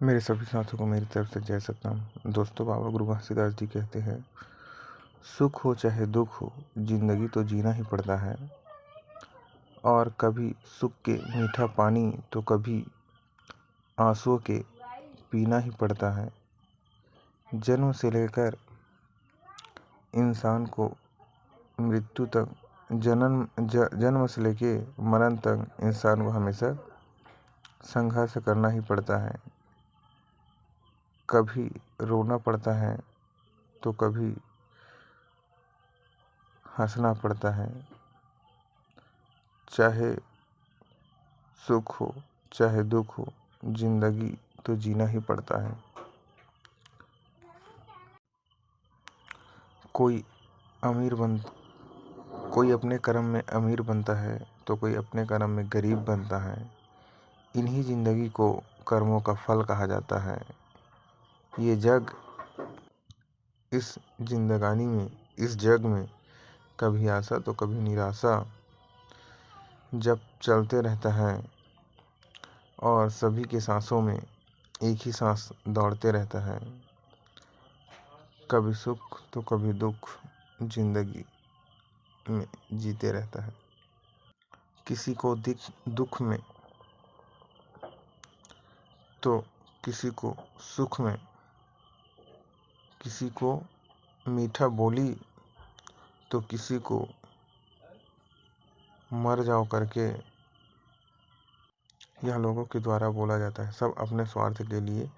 मेरे सभी साथियों को मेरी तरफ से जय सतनाम। दोस्तों, बाबा गुरु घासीदास जी कहते हैं, सुख हो चाहे दुख हो, जिंदगी तो जीना ही पड़ता है। और कभी सुख के मीठा पानी तो कभी आंसुओं के पीना ही पड़ता है। जन्म से लेकर इंसान को मृत्यु तक, जन्म से लेके मरण तक इंसान को हमेशा संघर्ष करना ही पड़ता है। कभी रोना पड़ता है तो कभी हंसना पड़ता है। चाहे सुख हो चाहे दुख हो, जिंदगी तो जीना ही पड़ता है। कोई अपने कर्म में अमीर बनता है तो कोई अपने कर्म में गरीब बनता है। इन्हीं जिंदगी को कर्मों का फल कहा जाता है। ये जग, इस जिंदगानी में, इस जग में कभी आशा तो कभी निराशा जब चलते रहता है और सभी के सांसों में एक ही सांस दौड़ते रहता है। कभी सुख तो कभी दुख जिंदगी में जीते रहता है। किसी को दुख में तो किसी को सुख में, किसी को मीठा बोली तो किसी को मर जाओ करके यह लोगों के द्वारा बोला जाता है। सब अपने स्वार्थ के लिए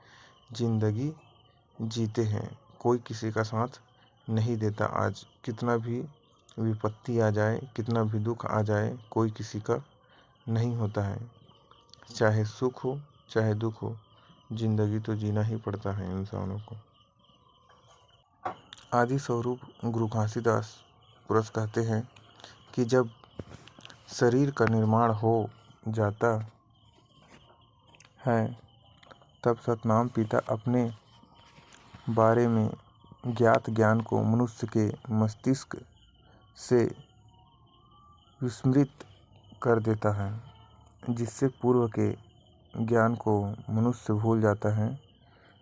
जिंदगी जीते हैं। कोई किसी का साथ नहीं देता। आज कितना भी विपत्ति आ जाए, कितना भी दुख आ जाए, कोई किसी का नहीं होता है। चाहे सुख हो चाहे दुख हो, जिंदगी तो जीना ही पड़ता है इंसानों को। आदि स्वरूप गुरु घासीदास पुरष कहते हैं कि जब शरीर का निर्माण हो जाता है तब सतनाम पिता अपने बारे में ज्ञात ज्ञान को मनुष्य के मस्तिष्क से विस्मृत कर देता है, जिससे पूर्व के ज्ञान को मनुष्य भूल जाता है।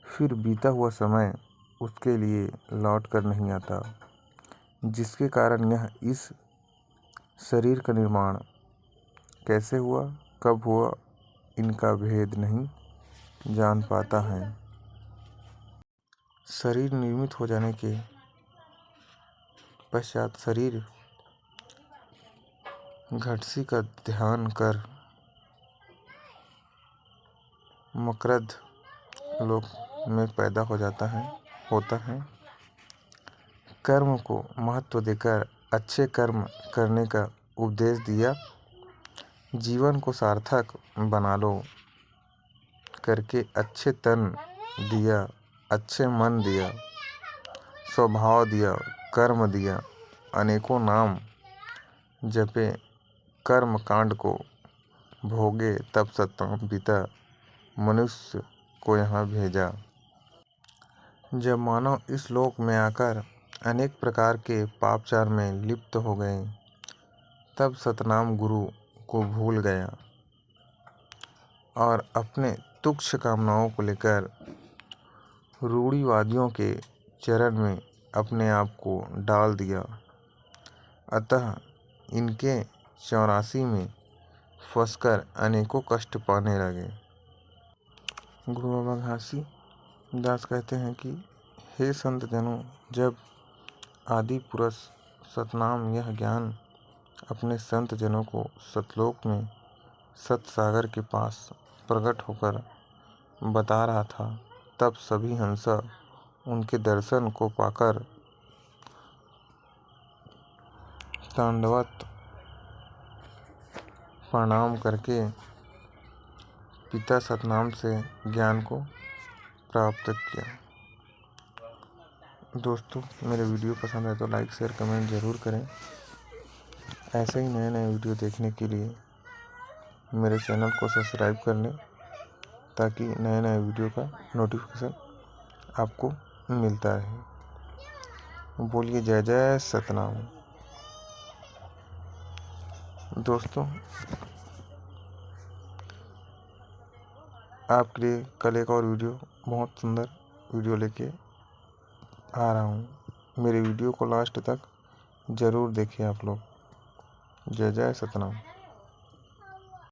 फिर बीता हुआ समय उसके लिए लौट कर नहीं आता, जिसके कारण यह इस शरीर का निर्माण कैसे हुआ, कब हुआ, इनका भेद नहीं जान पाता है। शरीर निर्मित हो जाने के पश्चात शरीर घटसी का ध्यान कर मकरंद लोक में पैदा होता है। कर्म को महत्व देकर अच्छे कर्म करने का उपदेश दिया। जीवन को सार्थक बना लो करके अच्छे तन दिया, अच्छे मन दिया, स्वभाव दिया, कर्म दिया, अनेकों नाम जपे, कर्म कांड को भोगे, तब सतनाम पिता मनुष्य को यहाँ भेजा। जब मानव इस लोक में आकर अनेक प्रकार के पापचार में लिप्त हो गए, तब सतनाम गुरु को भूल गया और अपने तुच्छ कामनाओं को लेकर रूढ़िवादियों के चरण में अपने आप को डाल दिया। अतः इनके 84 में फंसकर अनेकों कष्ट पाने लगे। गुरु बाबा घासी दास कहते हैं कि हे संत जनों, जब आदि पुरुष सतनाम यह ज्ञान अपने संत जनों को सतलोक में सतसागर के पास प्रकट होकर बता रहा था, तब सभी हंसा उनके दर्शन को पाकर दंडवत प्रणाम करके पिता सतनाम से ज्ञान को प्राप्त किया। दोस्तों, मेरे वीडियो पसंद है तो लाइक शेयर कमेंट ज़रूर करें। ऐसे ही नए नए वीडियो देखने के लिए मेरे चैनल को सब्सक्राइब कर लें, ताकि नए नए वीडियो का नोटिफिकेशन आपको मिलता रहे। बोलिए जय जय सतनाम। दोस्तों, आपके लिए कल एक और वीडियो, बहुत सुंदर वीडियो लेके आ रहा हूँ। मेरे वीडियो को लास्ट तक ज़रूर देखिए आप लोग। जय जय सतनाम।